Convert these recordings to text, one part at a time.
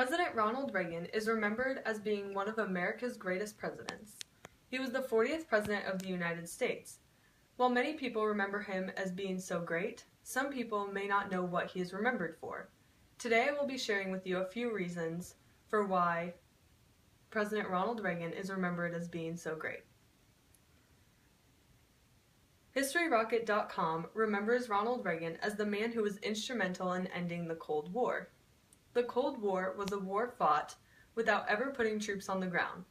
President Ronald Reagan is remembered as being one of America's greatest presidents. He was the 40th President of the United States. While many people remember him as being so great, some people may not know what he is remembered for. Today I will be sharing with you a few reasons for why President Ronald Reagan is remembered as being so great. HistoryRocket.com remembers Ronald Reagan as the man who was instrumental in ending the Cold War. The Cold War was a war fought without ever putting troops on the ground.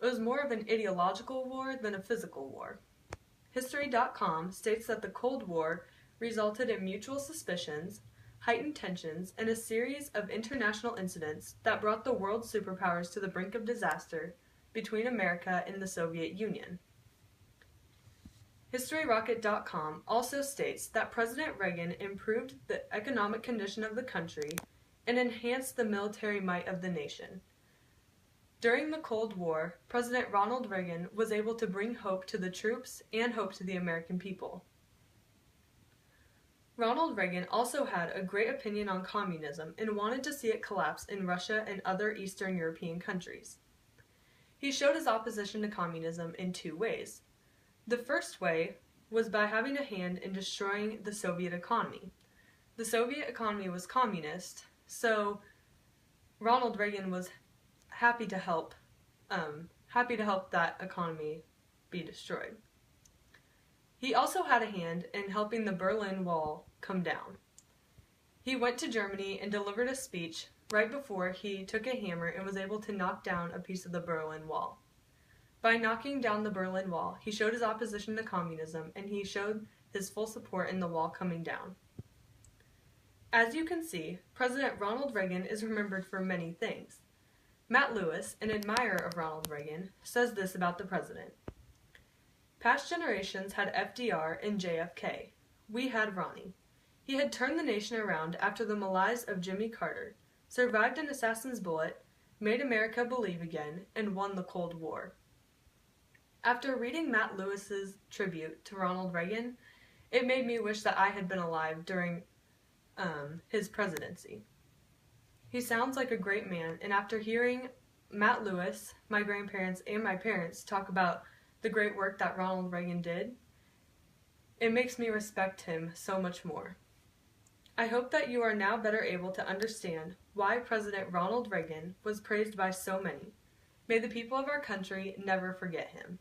It was more of an ideological war than a physical war. History.com states that the Cold War resulted in mutual suspicions, heightened tensions, and a series of international incidents that brought the world superpowers to the brink of disaster between America and the Soviet Union. HistoryRocket.com also states that President Reagan improved the economic condition of the country and enhanced the military might of the nation. During the Cold War, President Ronald Reagan was able to bring hope to the troops and hope to the American people. Ronald Reagan also had a great opinion on communism and wanted to see it collapse in Russia and other Eastern European countries. He showed his opposition to communism in two ways. The first way was by having a hand in destroying the Soviet economy. The Soviet economy was communist, so Ronald Reagan was happy to help that economy be destroyed. He also had a hand in helping the Berlin Wall come down. He went to Germany and delivered a speech right before he took a hammer and was able to knock down a piece of the Berlin Wall. By knocking down the Berlin Wall, he showed his opposition to communism and he showed his full support in the wall coming down. As you can see, President Ronald Reagan is remembered for many things. Matt Lewis, an admirer of Ronald Reagan, says this about the president. Past generations had FDR and JFK. We had Ronnie. He had turned the nation around after the malaise of Jimmy Carter, survived an assassin's bullet, made America believe again, and won the Cold War. After reading Matt Lewis's tribute to Ronald Reagan, it made me wish that I had been alive during his presidency. He sounds like a great man, and after hearing Matt Lewis, my grandparents, and my parents talk about the great work that Ronald Reagan did, it makes me respect him so much more. I hope that you are now better able to understand why President Ronald Reagan was praised by so many. May the people of our country never forget him.